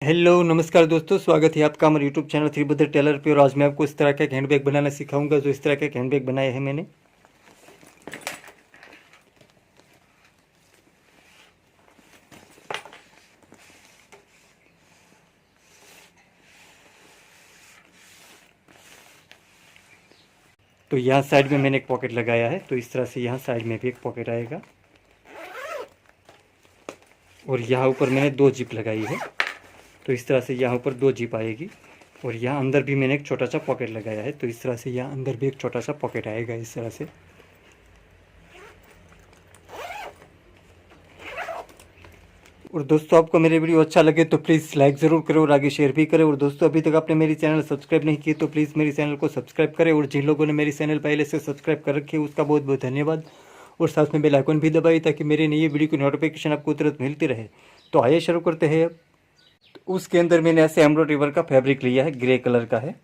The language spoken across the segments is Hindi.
हेलो नमस्कार दोस्तों, स्वागत है आपका हमारे यूट्यूब चैनल श्रीभद्र टेलर पे। और आज मैं आपको इस तरह का एक हैंडबैग बनाना सिखाऊंगा। जो इस तरह का एक हैंडबैग बनाया है मैंने। तो यहाँ साइड में मैंने एक पॉकेट लगाया है, तो इस तरह से यहाँ साइड में भी एक पॉकेट आएगा। और यहाँ ऊपर मैंने दो जिप लगाई है, तो इस तरह से यहाँ ऊपर दो जिप आएगी। और यहाँ अंदर भी मैंने एक छोटा सा पॉकेट लगाया है, तो इस तरह से यहाँ अंदर भी एक छोटा सा पॉकेट आएगा इस तरह से। और दोस्तों, आपको मेरे वीडियो अच्छा लगे तो प्लीज़ लाइक ज़रूर करें और आगे शेयर भी करें। और दोस्तों, अभी तक आपने मेरी चैनल सब्सक्राइब नहीं की तो प्लीज़ मेरी चैनल को सब्सक्राइब करें। और जिन लोगों ने मेरी चैनल पहले से सब्सक्राइब कर रखी है उसका बहुत बहुत धन्यवाद। और साथ में बेल आइकन भी दबाइए ताकि मेरी नई वीडियो की नोटिफिकेशन आपको तुरंत मिलती रहे। तो आइए शुरू करते हैं अब। तो उसके अंदर मैंने ऐसे एम्ब्रॉयडरी वर्क का फैब्रिक लिया है, ग्रे कलर का है।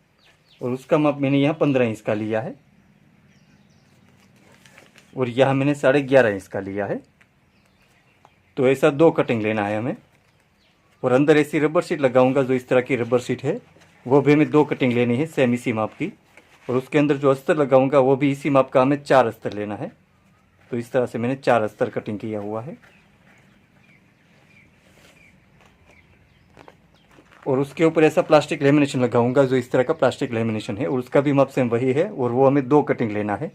और उसका माप मैंने यहाँ 15 इंच का लिया है। और यहाँ मैंने 11.5 इंच का लिया है। तो ऐसा दो कटिंग लेना है हमें। और अंदर ऐसी रबर शीट लगाऊंगा, जो इस तरह की रबर शीट है, वो भी हमें दो कटिंग लेनी है सेम इसी माप की। और उसके अंदर जो अस्तर लगाऊंगा वो भी इसी माप का हमें 4 अस्तर लेना है। तो इस तरह से मैंने 4 अस्तर कटिंग किया हुआ है। और उसके ऊपर ऐसा प्लास्टिक लेमिनेशन लगाऊंगा, जो इस तरह का प्लास्टिक लेमिनेशन है। और उसका भी माप सेम वही है, और वो हमें दो कटिंग लेना है।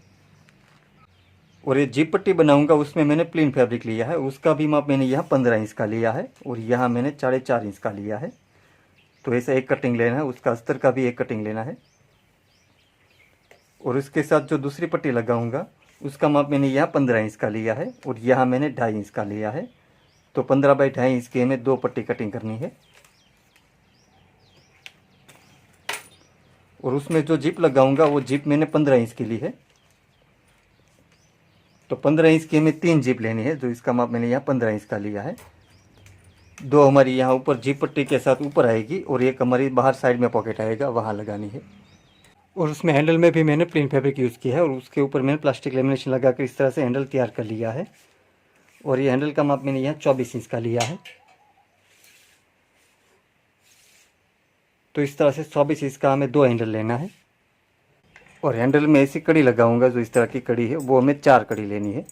और ये जिप पट्टी बनाऊंगा, उसमें मैंने प्लेन फैब्रिक लिया है। उसका भी माप मैंने यहाँ 15 इंच का लिया है। और यहाँ मैंने 4.5 इंच का लिया है। तो ऐसा एक कटिंग लेना है, उसका अस्तर का भी एक कटिंग लेना है। और इसके साथ जो दूसरी पट्टी लगाऊंगा, उसका माप मैंने यहाँ 15 इंच का लिया है। और यहाँ मैंने 2.5 इंच का लिया है। तो 15 बाई 2.5 इंच की हमें दो पट्टी कटिंग करनी है। और उसमें जो जिप लगाऊंगा वो जिप मैंने 15 इंच की ली है। तो 15 इंच की हमें 3 जिप लेनी है, जो इसका माप मैंने यहाँ 15 इंच का लिया है। दो हमारी यहाँ ऊपर जिप पट्टी के साथ ऊपर आएगी, और एक हमारी बाहर साइड में पॉकेट आएगा, वहाँ लगानी है। और उसमें हैंडल में भी मैंने प्लेन फैब्रिक यूज़ किया है। और उसके ऊपर मैंने प्लास्टिक लेमिनेशन लगा कर इस तरह से हैंडल तैयार कर लिया है। और ये हैंडल का माप मैंने यहाँ 24 इंच का लिया है। तो इस तरह से 24 इंच का हमें दो हैंडल लेना है। और हैंडल में ऐसी कड़ी लगाऊंगा, जो इस तरह की कड़ी है, वो हमें 4 कड़ी लेनी है।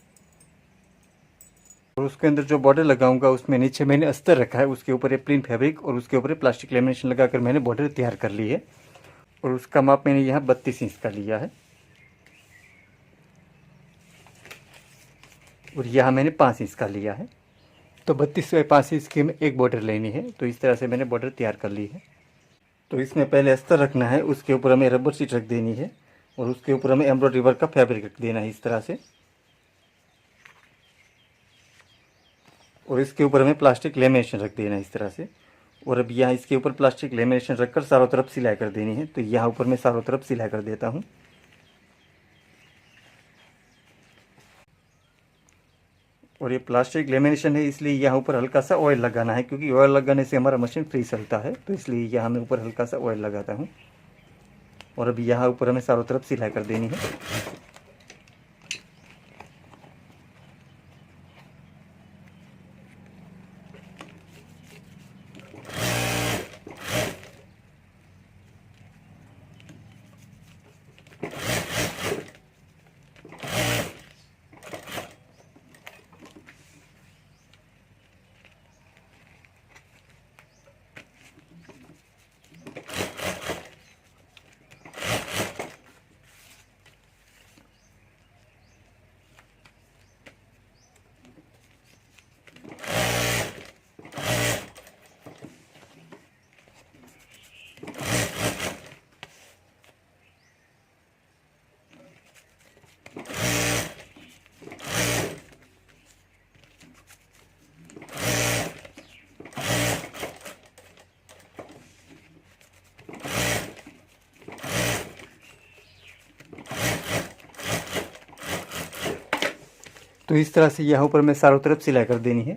और उसके अंदर जो बॉर्डर लगाऊंगा, उसमें नीचे मैंने अस्तर रखा है, उसके ऊपर ये प्लेन फैब्रिक और उसके ऊपर प्लास्टिक लेमिनेशन लगाकर मैंने बॉर्डर तैयार कर ली है। और उसका माप मैंने यहाँ 32 इंच का लिया है। और यहाँ मैंने 5 इंच का लिया है। तो 32 बाई 5 इंच की हमें एक बॉर्डर लेनी है। तो इस तरह से मैंने बॉर्डर तैयार कर ली है। तो इसमें पहले अस्तर रखना है, उसके ऊपर हमें रबर शीट रख देनी है। और उसके ऊपर हमें एम्ब्रॉयडरी वर्क का फैब्रिक रख देना है इस तरह से। और इसके ऊपर हमें प्लास्टिक लेमिनेशन रख देना है इस तरह से। और अब यहाँ इसके ऊपर प्लास्टिक लेमिनेशन रखकर चारों तरफ सिलाई कर देनी है। तो यहाँ ऊपर मैं चारों तरफ सिलाई कर देता हूँ। और ये प्लास्टिक लेमिनेशन है, इसलिए यहाँ ऊपर हल्का सा ऑयल लगाना है, क्योंकि ऑयल लगाने से हमारा मशीन फ्री चलता है। तो इसलिए यहाँ मैं ऊपर हल्का सा ऑयल लगाता हूँ। और अब यहाँ ऊपर हमें चारों तरफ सिलाई कर देनी है। तो इस तरह से यहाँ ऊपर में चारों तरफ सिलाई कर देनी है।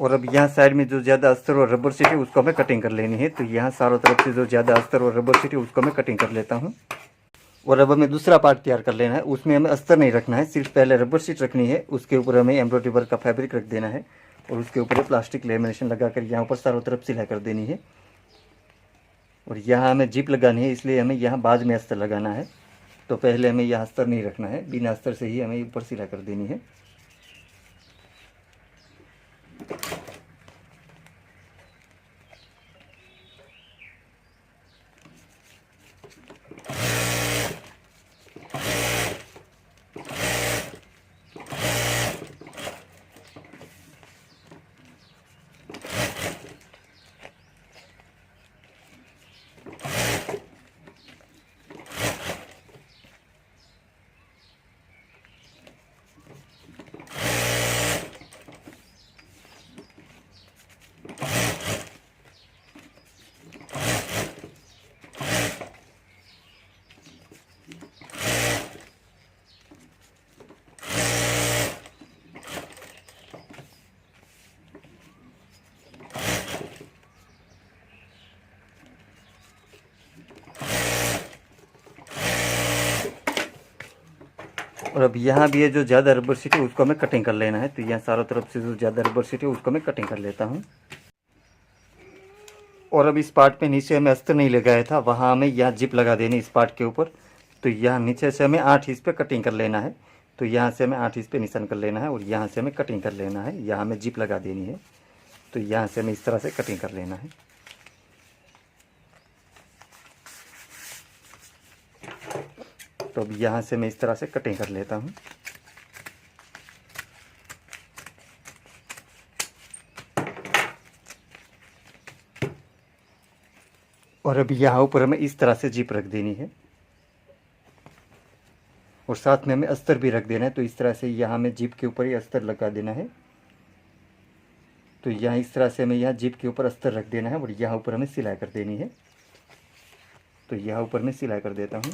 और अब यहाँ साइड में जो ज़्यादा अस्तर और रबर शीट है उसको हमें कटिंग कर लेनी है। तो यहाँ चारों तरफ से जो ज़्यादा अस्तर और रबर शीट है उसको मैं कटिंग कर लेता हूँ। और अब हमें दूसरा पार्ट तैयार कर लेना है। उसमें हमें अस्तर नहीं रखना है, सिर्फ पहले रबर शीट रखनी है, उसके ऊपर हमें एम्ब्रॉयडरी वर्क का फैब्रिक रख देना है। और उसके ऊपर प्लास्टिक लेमिनेशन लगा कर यहाँ पर चारों तरफ सिलाई कर देनी है। और यहाँ हमें जिप लगानी है, इसलिए हमें यहाँ बाद में अस्तर लगाना है। तो पहले हमें यहाँ अस्तर नहीं रखना है, बिना अस्तर से ही हमें ऊपर सिलाई कर देनी है। और अब यहाँ भी है जो ज़्यादा रबर सीट है उसको हमें कटिंग कर लेना है। तो यहाँ चारों तरफ से जो ज़्यादा रबर सीट है उसको मैं कटिंग कर लेता हूँ। और अब इस पार्ट पे नीचे हमें अस्तर नहीं लगाया था, वहाँ हमें यहाँ जिप लगा देनी इस पार्ट के ऊपर। तो यहाँ नीचे से हमें 8 इंच पे कटिंग कर लेना है। तो यहाँ से हमें 8 इंच पे निशान कर लेना है और यहाँ से हमें कटिंग कर लेना है। यहाँ हमें जिप लगा देनी है। तो यहाँ से हमें इस तरह से कटिंग कर लेना है। तो अब यहाँ से मैं इस तरह से कटिंग कर लेता हूँ। और अब यहाँ ऊपर हमें इस तरह से जिप रख देनी है और साथ में हमें अस्तर भी रख देना है। तो इस तरह से यहाँ हमें जिप के ऊपर ही अस्तर लगा देना है। तो यहाँ इस तरह से हमें यहाँ जिप के ऊपर अस्तर रख देना है और यहाँ ऊपर हमें सिलाई कर देनी है। तो यहाँ ऊपर मैं सिलाई कर देता हूँ।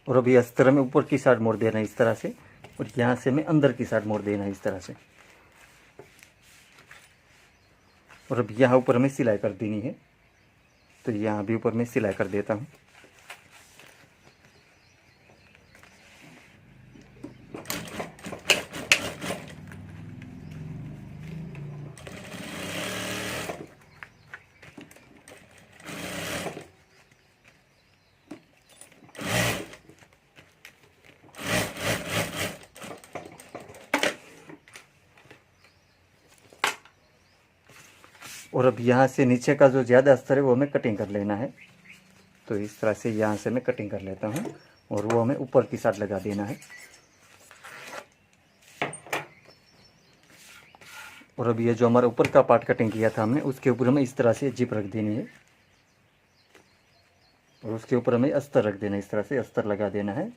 और अभी अस्तर में ऊपर की साइड मोड़ देना है इस तरह से और यहाँ से हमें अंदर की साइड मोड़ देना है इस तरह से। और अब यहाँ ऊपर हमें सिलाई कर देनी है। तो यहाँ भी ऊपर मैं सिलाई कर देता हूँ। और अब यहाँ से नीचे का जो ज़्यादा अस्तर है वो हमें कटिंग कर लेना है। तो इस तरह से यहाँ से मैं कटिंग कर लेता हूँ और वो हमें ऊपर की साइड लगा देना है। और अब ये जो हमारा ऊपर का पार्ट कटिंग किया था हमने, उसके ऊपर हमें इस तरह से जिप रख देनी है और उसके ऊपर हमें अस्तर रख देना है। इस तरह से अस्तर लगा देना है।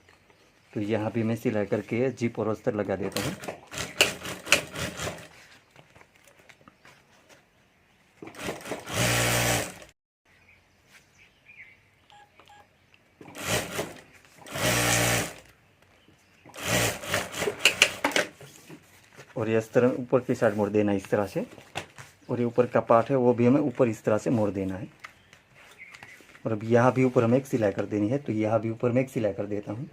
तो यहाँ भी मैं सिलाई करके जिप और अस्तर लगा देता हूँ। और ये अस्तर ऊपर की साइड मोड़ देना है इस तरह से। और ये ऊपर का पार्ट है वो भी हमें ऊपर इस तरह से मोड़ देना है। और अब यहाँ भी ऊपर हमें एक सिलाई कर देनी है। तो यहाँ भी ऊपर मैं एक सिलाई कर देता हूँ।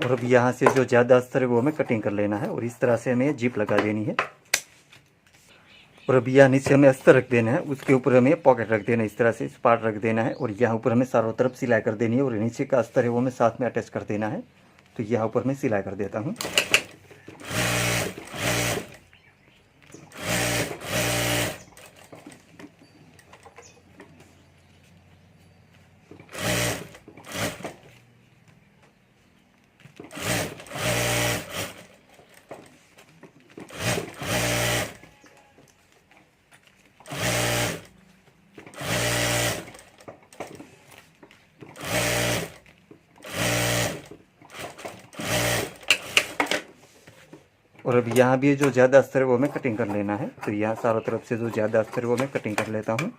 और अब यहाँ से जो ज़्यादा अस्तर है वो हमें कटिंग कर लेना है और इस तरह से हमें जिप लगा देनी है। और अब यहाँ नीचे हमें अस्तर रख देना है, उसके ऊपर हमें पॉकेट रख देना है। इस तरह से इस पार्ट रख देना है और यहाँ ऊपर हमें चारों तरफ सिलाई कर देनी है और नीचे का अस्तर है वो हमें साथ में अटैच कर देना है। तो यहाँ ऊपर मैं सिलाई कर देता हूँ। और अब यहाँ भी जो ज़्यादा अस्तर है वो हमें कटिंग कर लेना है। तो यहाँ चारों तरफ से जो ज़्यादा अस्तर है वो मैं कटिंग कर लेता हूँ।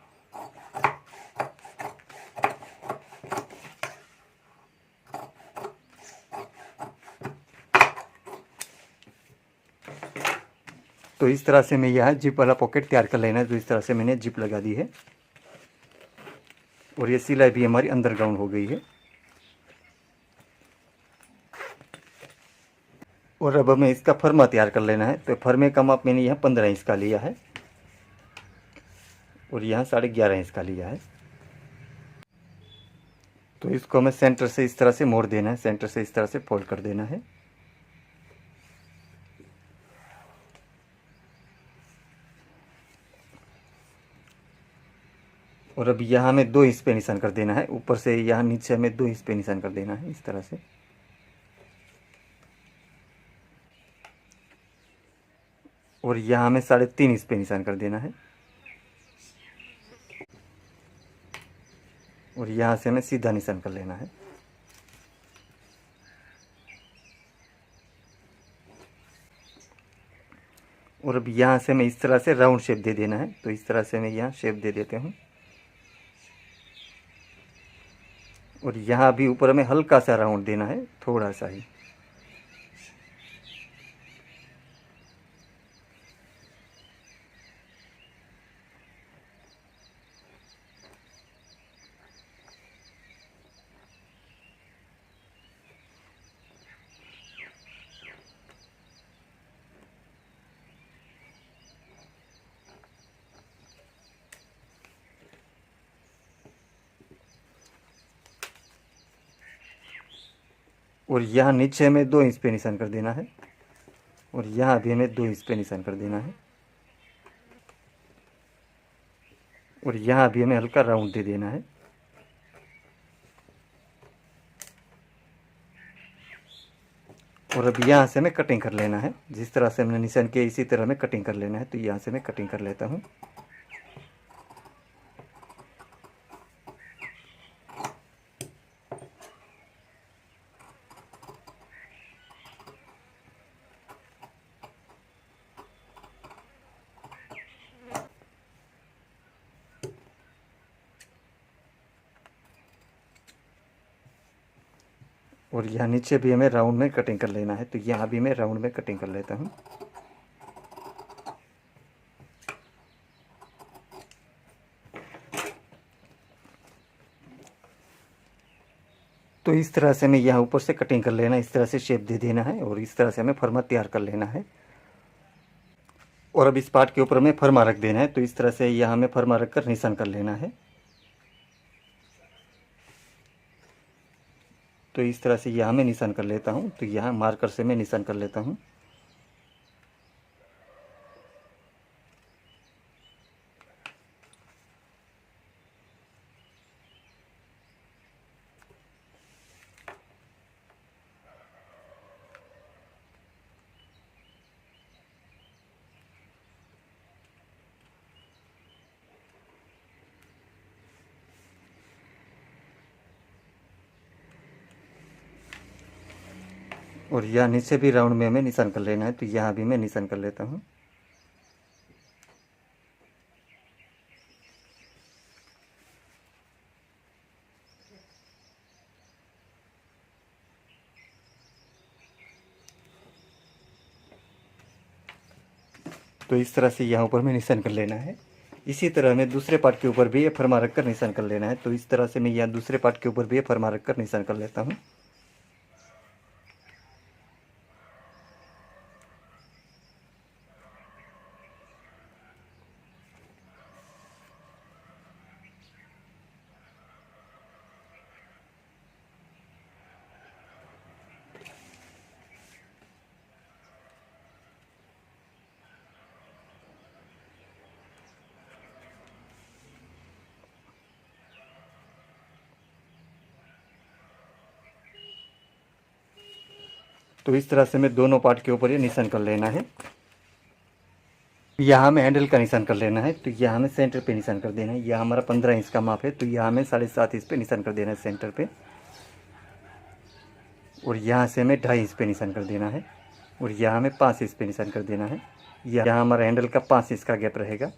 तो इस तरह से मैं यहाँ जिप वाला पॉकेट तैयार कर लेना है। तो इस तरह से मैंने जिप लगा दी है और ये सिलाई भी हमारी अंडरग्राउंड हो गई है। और अब हमें इसका फर्मा तैयार कर लेना है। तो फर्मे का माप मैंने यहाँ 15 इंच का लिया है और यहाँ 11.5 इंच का लिया है। तो इसको हमें सेंटर से इस तरह से मोड़ देना है, सेंटर से इस तरह से फोल्ड कर देना है। और अब यहाँ हमें 2 इंच पे निशान कर देना है। ऊपर से यहाँ नीचे हमें 2 इंच पे निशान कर देना है इस तरह से। और यहाँ हमें 3.5 इंच पे निशान कर देना है। और यहाँ से हमें सीधा निशान कर लेना है। और अब यहाँ से हमें इस तरह से राउंड शेप दे देना है। तो इस तरह से मैं यहाँ शेप दे देते हूँ। और यहाँ भी ऊपर हमें हल्का सा राउंड देना है, थोड़ा सा ही। और यहाँ नीचे हमें 2 इंच पे निशान कर देना है। और यहाँ भी हमें 2 इंच पे निशान कर देना है। और यहाँ भी हमें हल्का राउंड दे देना है। और अब यहाँ से हमें कटिंग कर लेना है। जिस तरह से हमने निशान किया इसी तरह हमें कटिंग कर लेना है। तो यहाँ से मैं कटिंग कर लेता हूँ। और यहाँ नीचे भी हमें राउंड में कटिंग कर लेना है। तो यहाँ भी मैं राउंड में कटिंग कर लेता हूँ। तो इस तरह से हमें यहाँ ऊपर से कटिंग कर लेना है, इस तरह से शेप दे देना है और इस तरह से हमें फर्मा तैयार कर लेना है। और अब इस पार्ट के ऊपर हमें फर्मा रख देना है। तो इस तरह से यहाँ हमें फर्मा रख कर निशान कर लेना है। तो इस तरह से यहाँ मैं निशान कर लेता हूँ। तो यहाँ मार्कर से मैं निशान कर लेता हूँ। और यहाँ नीचे भी राउंड में हमें निशान कर लेना है। तो यहाँ भी मैं निशान कर लेता हूँ। तो इस तरह से यहाँ ऊपर में निशान कर लेना है। इसी तरह हमें दूसरे पार्ट के ऊपर भी ये फर्मा रख कर निशान कर लेना है। तो इस तरह से मैं यहाँ दूसरे पार्ट के ऊपर भी ये फर्मा रख कर निशान कर लेता हूँ। तो इस तरह से हमें दोनों पार्ट के ऊपर ये निशान कर लेना है। यहाँ हमें हैंडल का निशान कर लेना है। तो यहाँ हमें सेंटर पे निशान कर देना है। यह हमारा 15 इंच का माप है। तो यहाँ हमें 7.5 इंच पे निशान कर देना है सेंटर पे। और यहाँ से हमें 2.5 इंच पे निशान कर देना है। और यहाँ हमें 5 इंच पे निशान कर देना है। यहाँ हमारा हैंडल का 5 इंच का गैप रहेगा।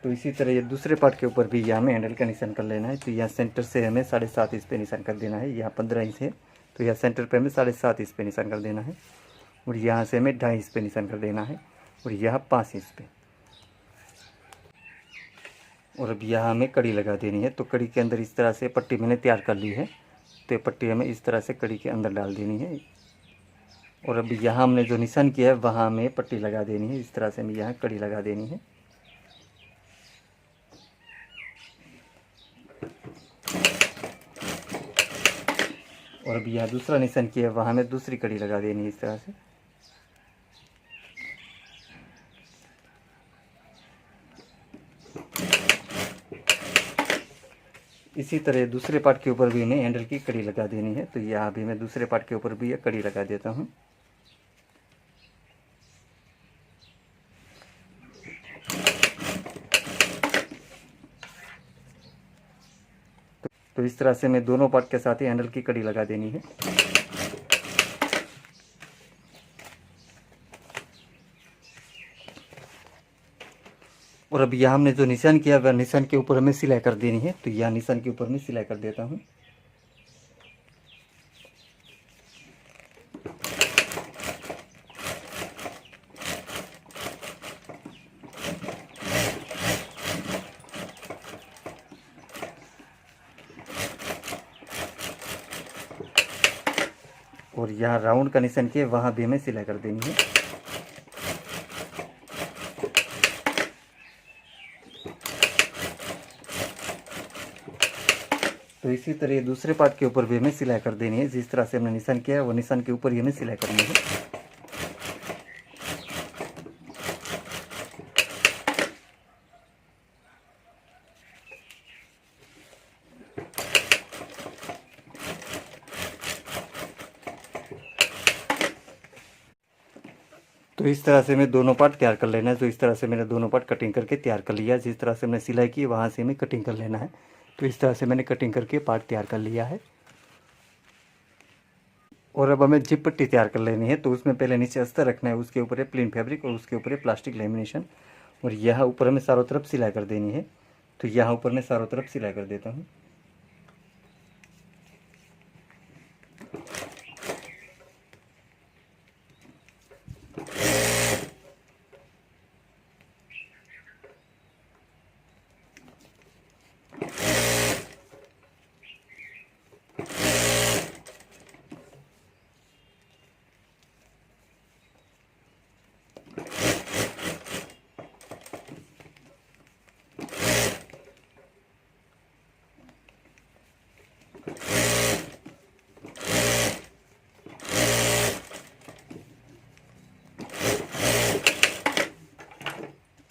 तो इसी तरह ये दूसरे पार्ट के ऊपर भी यहाँ हमें हैंडल का निशान कर लेना है। तो यहाँ सेंटर से हमें 7.5 इंच पे निशान कर देना है। यहाँ 15 इंच है तो यहाँ सेंटर पे हमें 7.5 इंच पे निशान कर देना है। और यहाँ से हमें 2.5 इंच पे निशान कर देना है और यहाँ 5 इंच पे। और अब यहाँ हमें कड़ी लगा देनी है। तो कड़ी के अंदर इस तरह से पट्टी मैंने तैयार कर ली है। तो ये पट्टी हमें इस तरह से कड़ी के अंदर डाल देनी है। और अब यहाँ हमने जो निशान किया है वहाँ हमें पट्टी लगा देनी है। इस तरह से हमें यहाँ कड़ी लगा देनी है। और अब यहाँ दूसरा निशान किया है वहाँ हमें दूसरी कड़ी लगा देनी है इस तरह से। इसी तरह दूसरे पार्ट के ऊपर भी हमें हैंडल की कड़ी लगा देनी है। तो यहाँ भी मैं दूसरे पार्ट के ऊपर भी ये कड़ी लगा देता हूँ। तो इस तरह से मैं दोनों पार्ट के साथ ही हैंडल की कड़ी लगा देनी है। और अब यहाँ हमने जो निशान किया वह निशान के ऊपर हमें सिलाई कर देनी है। तो यहाँ निशान के ऊपर मैं सिलाई कर देता हूँ। और यहाँ राउंड का निशान किया वहाँ भी हमें सिलाई कर देनी है। तो इसी तरह दूसरे पार्ट के ऊपर भी हमें सिलाई कर देनी है। जिस तरह से हमने निशान किया है वो निशान के ऊपर ही हमें सिलाई करनी है। तो इस तरह से मैं दोनों पार्ट तैयार कर लेना है। तो इस तरह से मैंने दोनों पार्ट कटिंग करके तैयार कर लिया। जिस तरह से मैंने सिलाई की वहाँ से हमें कटिंग कर लेना है। तो इस तरह से मैंने कटिंग करके पार्ट तैयार कर लिया है। और अब हमें जिप पट्टी तैयार कर लेनी है। तो उसमें पहले नीचे अस्तर रखना है, उसके ऊपर है प्लेन फैब्रिक और उसके ऊपर है प्लास्टिक लेमिनेशन। और यहाँ ऊपर हमें चारों तरफ सिलाई कर देनी है। तो यहाँ ऊपर मैं चारों तरफ सिलाई कर देता हूँ।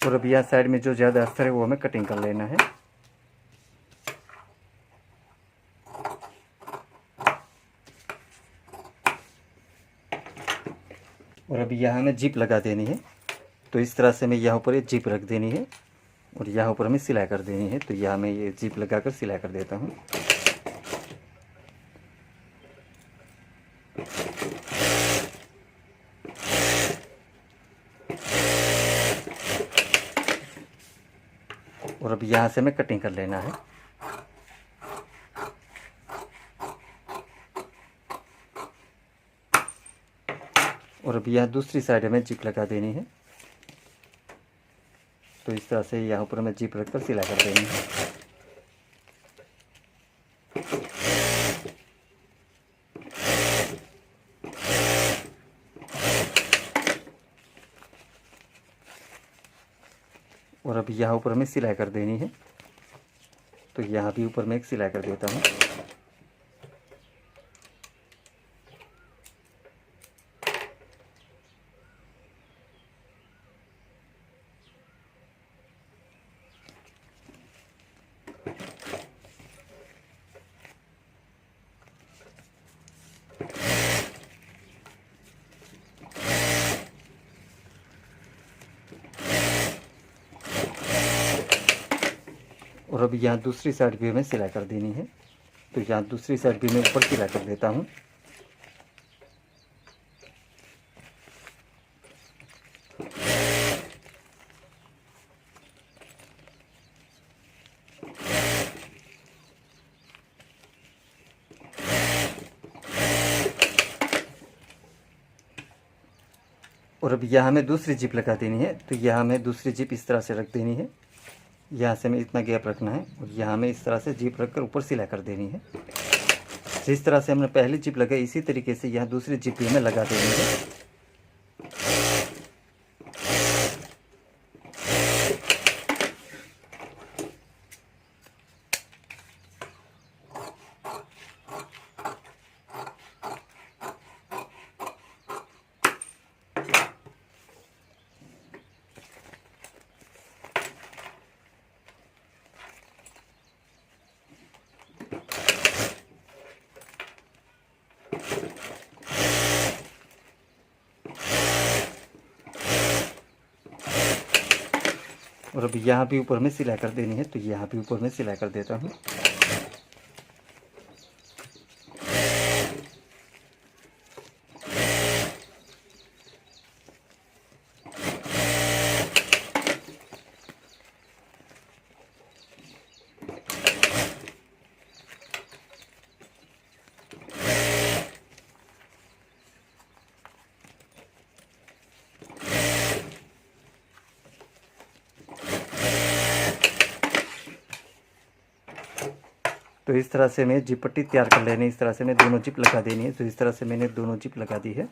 और अब यहाँ साइड में जो ज़्यादा अस्तर है वो हमें कटिंग कर लेना है। और अभी यहाँ हमें जिप लगा देनी है। तो इस तरह से मैं यहाँ ऊपर ये जिप रख देनी है और यहाँ ऊपर हमें सिलाई कर देनी है। तो यहाँ मैं ये जिप लगाकर सिलाई कर देता हूँ। और अब यहाँ से हमें कटिंग कर लेना है। और अब यहाँ दूसरी साइड हमें जिप लगा देनी है। तो इस तरह से यहाँ ऊपर हमें जिप रखकर सिलाई कर देनी है। और अब यहाँ ऊपर हमें सिलाई कर देनी है। तो यहाँ भी ऊपर मैं एक सिलाई कर देता हूँ। और अब यहाँ दूसरी साइड भी हमें सिलाई कर देनी है। तो यहाँ दूसरी साइड भी मैं ऊपर सिलाई कर देता हूँ। और अब यहाँ हमें दूसरी जिप लगा देनी है। तो यहाँ हमें दूसरी जिप इस तरह से रख देनी है, यहाँ से हमें इतना गैप रखना है और यहाँ हमें इस तरह से जिप रख कर ऊपर सिलाई कर देनी है। जिस तरह से हमने पहली जिप लगाई इसी तरीके से यहाँ दूसरी जिप भी हमें लगा देनी है। और अब यहाँ भी ऊपर में सिलाई कर देनी है। तो यहाँ भी ऊपर में सिलाई कर देता हूँ। तो इस तरह से मैं जिप पट्टी तैयार कर लेनी है। इस तरह से मैं दोनों जिप लगा देनी है। तो इस तरह से मैंने दोनों जिप लगा दी है।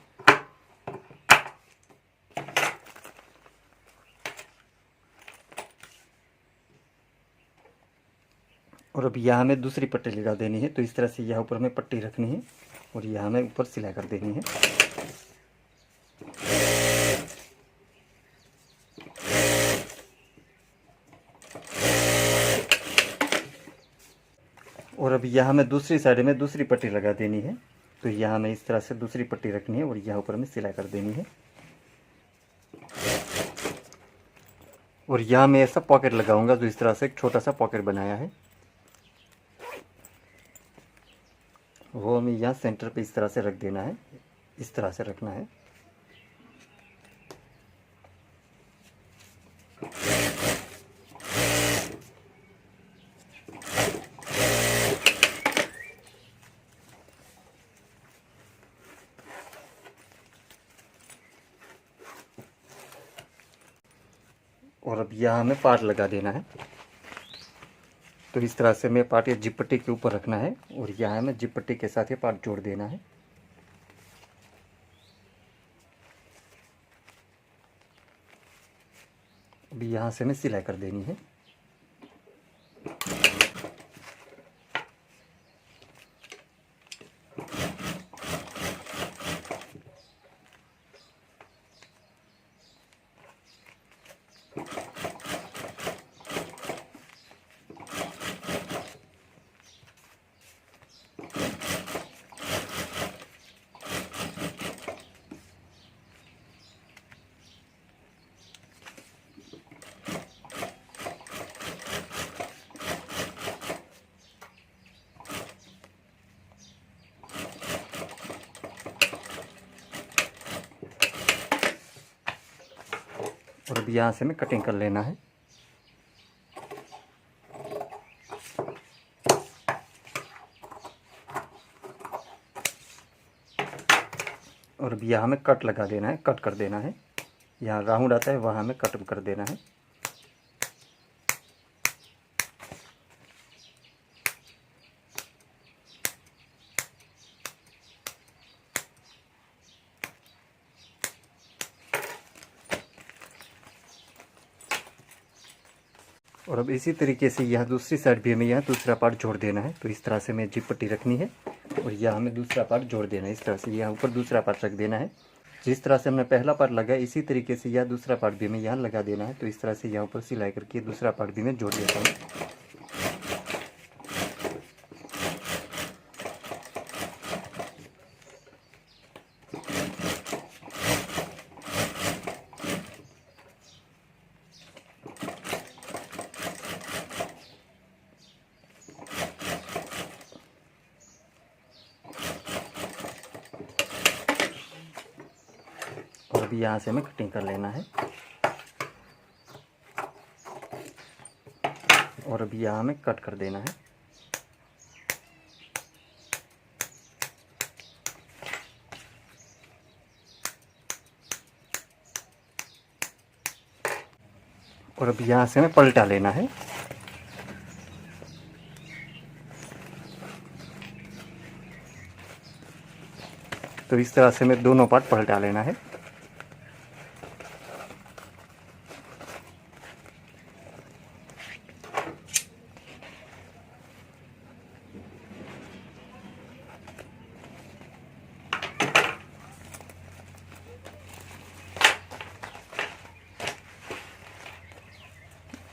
और अब यहाँ हमें दूसरी पट्टी लगा देनी है। तो इस तरह से यहाँ ऊपर हमें पट्टी रखनी है और यहाँ हमें ऊपर सिलाई कर देनी है। और अब यहाँ हमें दूसरी साइड में दूसरी पट्टी लगा देनी है। तो यहाँ हमें इस तरह से दूसरी पट्टी रखनी है और यहाँ ऊपर में सिलाई कर देनी है। और यहाँ मैं ऐसा पॉकेट लगाऊंगा जो इस तरह से एक छोटा सा पॉकेट बनाया है, वो हमें यहाँ सेंटर पे इस तरह से रख देना है। इस तरह से रखना है। और अब यहाँ हमें पार्ट लगा देना है। तो इस तरह से हमें पार्ट ये जिप पट्टी के ऊपर रखना है और यहाँ हमें जिप पट्टी के साथ ये पार्ट जोड़ देना है। अभी यहाँ से हमें सिलाई कर देनी है। और अब यहाँ से हमें कटिंग कर लेना है। और अब यहाँ हमें कट लगा देना है, कट कर देना है। यहाँ राउंड आता है वहाँ हमें कट कर देना है। और अब इसी तरीके से यहाँ दूसरी साइड भी हमें यहाँ दूसरा पार्ट जोड़ देना है। तो इस तरह से हमें जिप पट्टी रखनी है और यहाँ हमें दूसरा पार्ट जोड़ देना है। इस तरह से यहाँ ऊपर दूसरा पार्ट रख देना है। जिस तरह से हमने पहला पार्ट लगाया इसी तरीके से यह दूसरा पार्ट भी हमें यहाँ लगा देना है। तो इस तरह से यहाँ ऊपर सिलाई करके दूसरा पार्ट भी मैं जोड़ देता हूँ। और अभी यहाँ से हमें कटिंग कर लेना है। और अभी यहाँ हमें कट कर देना है। और अब यहाँ से हमें पलटा लेना है। तो इस तरह से हमें दोनों पार्ट पलटा लेना है।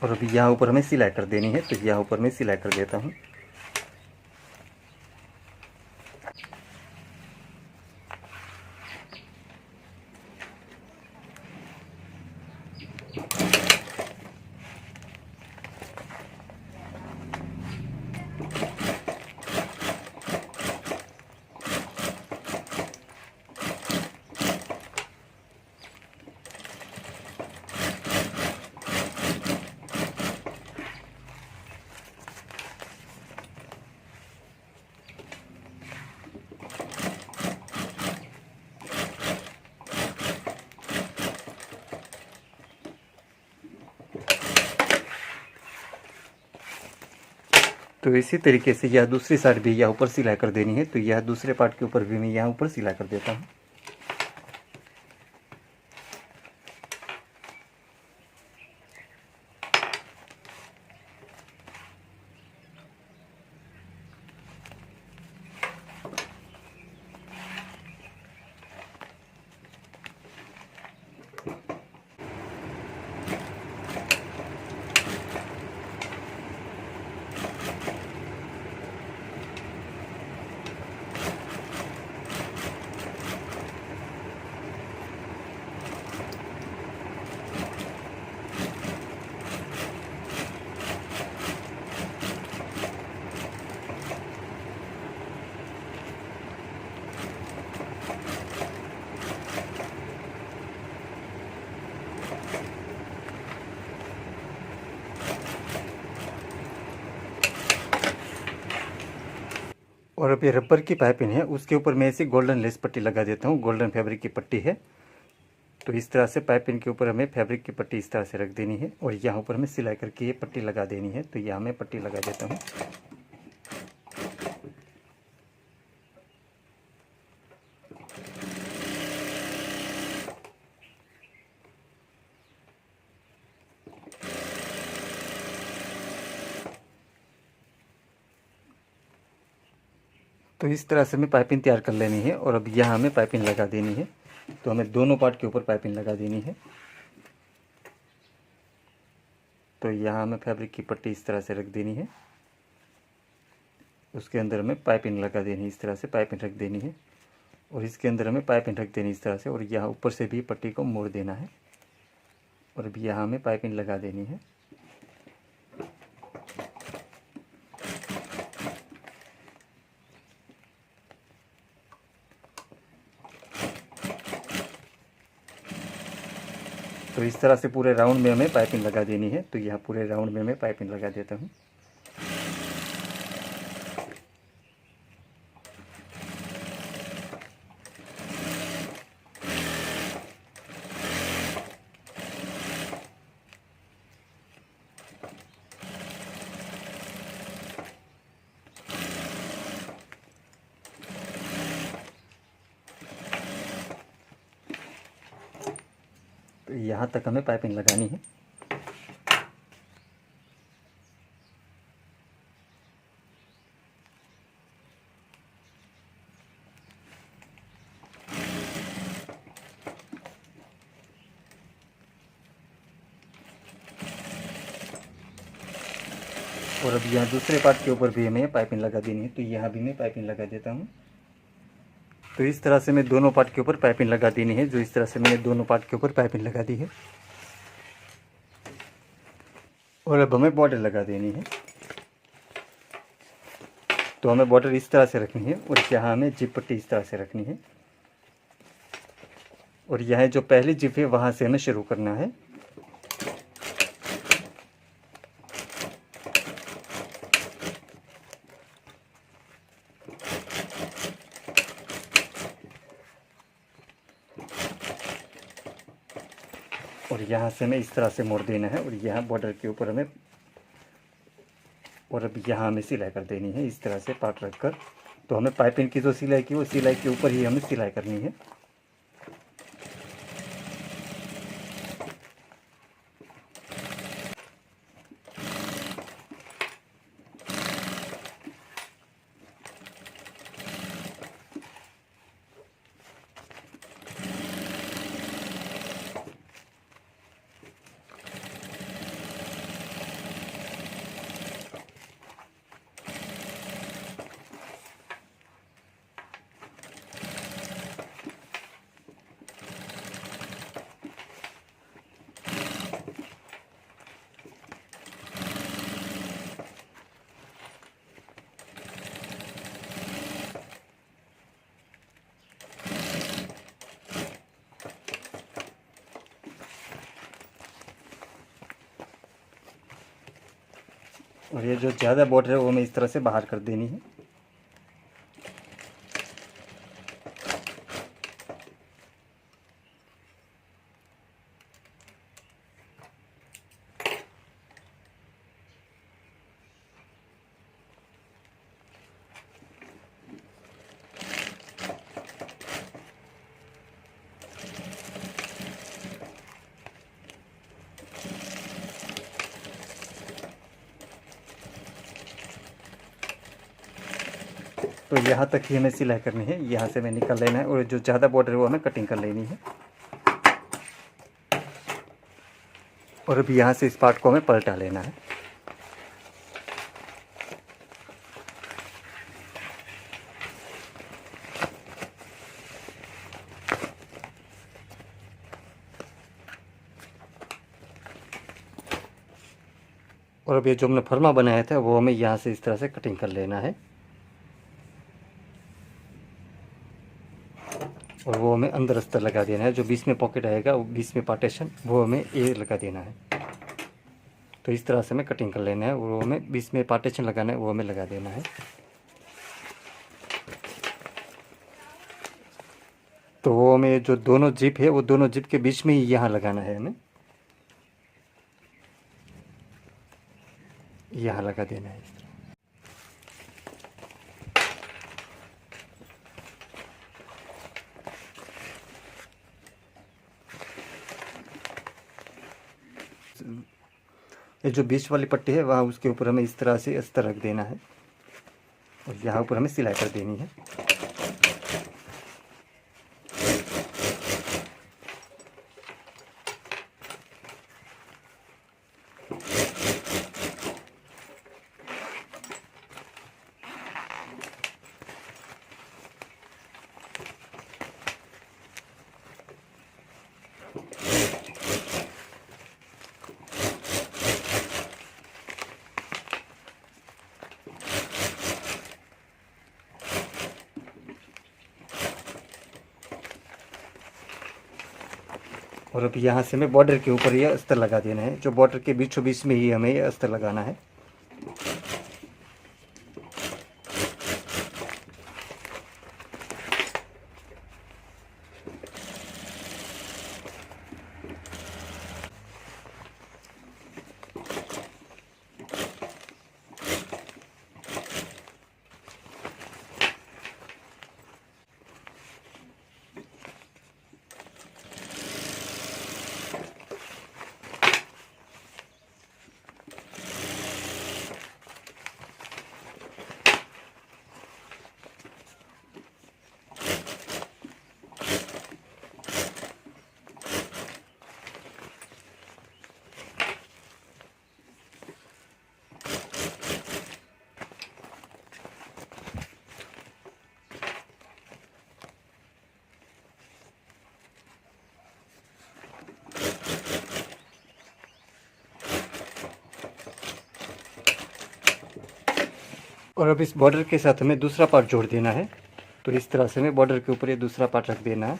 और अभी यहाँ ऊपर हमें सिलाई कर देनी है, तो यहाँ ऊपर मैं सिलाई कर देता हूँ। तो इसी तरीके से यह दूसरी साइड भी यहाँ ऊपर सिलाई कर देनी है, तो यह दूसरे पार्ट के ऊपर भी मैं यहाँ ऊपर सिलाई कर देता हूँ। और अब ये रबर की पाइपिंग है, उसके ऊपर मैं ऐसी गोल्डन लेस पट्टी लगा देता हूँ। गोल्डन फैब्रिक की पट्टी है, तो इस तरह से पाइपिंग के ऊपर हमें फैब्रिक की पट्टी इस तरह से रख देनी है और यहाँ ऊपर हमें सिलाई करके ये पट्टी लगा देनी है। तो यहाँ मैं पट्टी लगा देता हूँ। तो इस तरह से हमें पाइपिंग तैयार कर लेनी है और अब यहाँ हमें पाइपिंग लगा देनी है। तो हमें दोनों पार्ट के ऊपर पाइपिंग लगा देनी है। तो यहाँ हमें फैब्रिक की पट्टी इस तरह से रख देनी है, उसके अंदर हमें पाइपिंग लगा देनी है। इस तरह से पाइपिंग रख देनी है और इसके अंदर हमें पाइपिंग रख देनी इस तरह से, और यहाँ ऊपर से भी पट्टी को मोड़ देना है और अब यहाँ हमें पाइपिंग लगा देनी है। तो इस तरह से पूरे राउंड में हमें पाइपिंग लगा देनी है। तो यहाँ पूरे राउंड में मैं पाइपिंग लगा देता हूँ। तो यहाँ तक हमें पाइपिंग लगानी है। और अब यहाँ दूसरे पार्ट के ऊपर भी हमें पाइपिंग लगा देनी है। तो यहाँ भी मैं पाइपिंग लगा देता हूँ। तो इस तरह से मैं दोनों पार्ट के ऊपर पाइपिंग लगा देनी है, जो इस तरह से मैंने दोनों पार्ट के ऊपर पाइपिंग लगा दी है। और अब हमें बॉर्डर लगा देनी है। तो हमें बॉर्डर इस तरह से रखनी है और यहाँ हमें जिप पट्टी इस तरह से रखनी है और यह जो पहली जिप है वहाँ से हमें शुरू करना है। और और यहाँ से हमें इस तरह से मोड़ देना है और यहाँ बॉर्डर के ऊपर हमें, और अब यहाँ हमें सिलाई कर देनी है इस तरह से पार्ट रख कर। तो हमें पाइपिंग की जो सिलाई की वो सिलाई के ऊपर ही हमें सिलाई करनी है। और ये जो ज़्यादा बॉर्डर है वो हमें इस तरह से बाहर कर देनी है। तो यहाँ तक ही हमें सिलाई करनी है, यहाँ से हमें निकाल लेना है और जो ज़्यादा बॉर्डर है वो हमें कटिंग कर लेनी है। और अभी यहाँ से इस पार्ट को हमें पलटा लेना है। और अब ये जो हमने फर्मा बनाया था वो हमें यहाँ से इस तरह से कटिंग कर लेना है और वो हमें अंदर अस्तर लगा देना है। जो बीच में पॉकेट आएगा वो बीच में पार्टीशन वो हमें ये लगा देना है। तो इस तरह से हमें कटिंग कर लेना है, वो हमें बीच में पार्टीशन लगाना है, वो हमें लगा देना है। तो वो हमें जो दोनों जिप है वो दोनों जिप के बीच में ही यहाँ लगाना है, हमें यहाँ लगा देना है। ये जो बीच वाली पट्टी है वहाँ उसके ऊपर हमें इस तरह से अस्तर रख देना है और यहाँ ऊपर हमें सिलाई कर देनी है। और अब यहाँ से हमें बॉर्डर के ऊपर ये अस्तर लगा देना है। जो बॉर्डर के बीचों बीच में ही हमें ये अस्तर लगाना है। और अब इस बॉर्डर के साथ हमें दूसरा पार्ट जोड़ देना है। तो इस तरह से हमें बॉर्डर के ऊपर ये दूसरा पार्ट रख देना है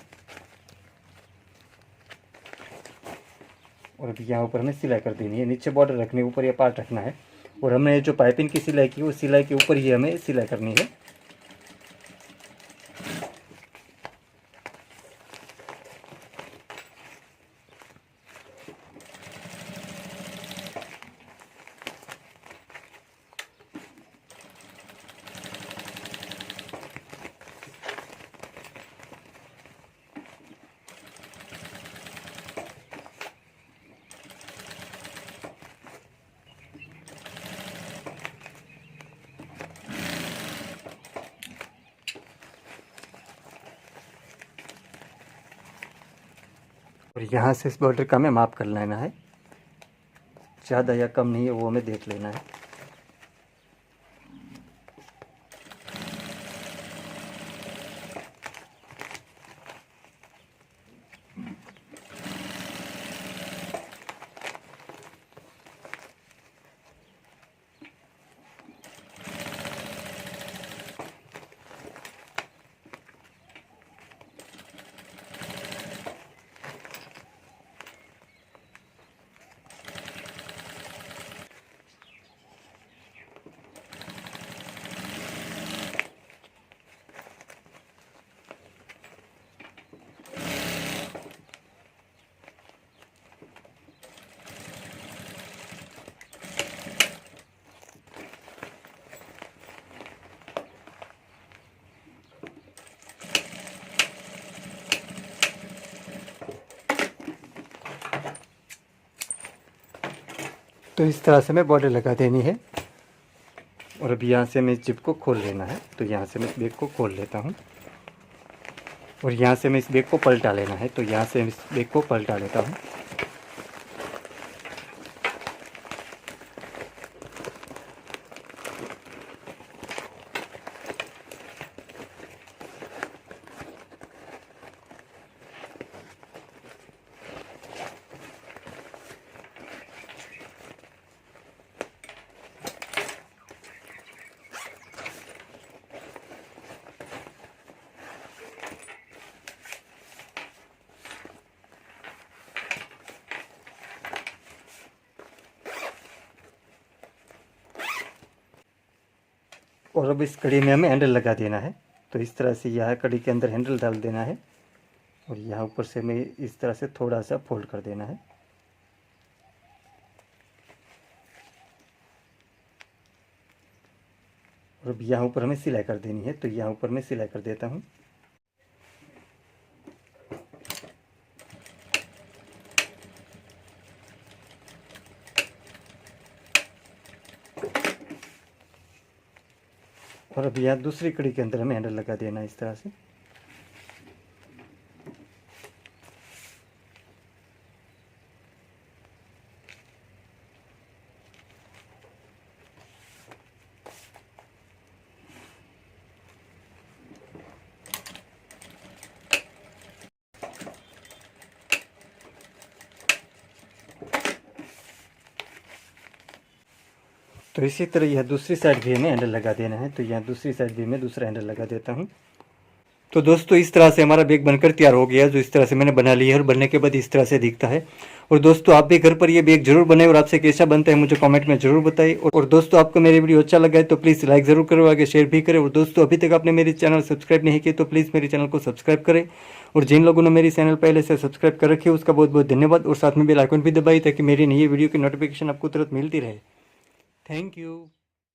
और अब यहाँ ऊपर हमें सिलाई कर देनी है। नीचे बॉर्डर रखने ऊपर ये पार्ट रखना है और हमने जो पाइपिंग की सिलाई की वो सिलाई के ऊपर ही हमें सिलाई करनी है। और यहाँ से इस बॉर्डर का हमें माप कर लेना है, ज़्यादा या कम नहीं है वो हमें देख लेना है। तो इस तरह से हमें बॉर्डर लगा देनी है। और अब यहाँ से हमें इस जिप को खोल लेना है। तो यहाँ से मैं इस बैग को खोल लेता हूँ और यहाँ से मैं इस बैग को पलटा लेना है। तो यहाँ से मैं इस बैग को पलटा लेता हूँ। और अब इस कड़ी में हमें हैंडल लगा देना है। तो इस तरह से यह कड़ी के अंदर हैंडल डाल देना है और यहाँ ऊपर से हमें इस तरह से थोड़ा सा फोल्ड कर देना है। और अब यहाँ ऊपर हमें सिलाई कर देनी है। तो यहाँ ऊपर मैं सिलाई कर देता हूँ। और अब यहाँ दूसरी कड़ी के अंदर हमें हैंडल लगा देना है इस तरह से। तो इसी तरह यह दूसरी साइड भी हमें हैंडल लगा देना है। तो यहाँ दूसरी साइड भी मैं दूसरा हैंडल लगा देता हूँ। तो दोस्तों इस तरह से हमारा बैग बनकर तैयार हो गया, जो इस तरह से मैंने बना लिया है और बनने के बाद इस तरह से दिखता है। और दोस्तों आप भी घर पर ये बैग जरूर बनाएं और आपसे कैसा बनता है मुझे कमेंट में जरूर बताएं। और दोस्तों आपको मेरी वीडियो अच्छा लगा है तो प्लीज़ लाइक ज़रूर करो, आगे शेयर भी करें। और दोस्तों अभी तक आपने मेरी चैनल सब्सक्राइब नहीं किया तो प्लीज़ मेरे चैनल को सब्सक्राइब करें। और जिन लोगों ने मेरी चैनल पहले से सब्सक्राइब कर रखी है उसका बहुत बहुत धन्यवाद। और साथ में बेल आइकन भी दबाई ताकि मेरी नई वीडियो की नोटिफिकेशन आपको तुरंत मिलती रहे। Thank you.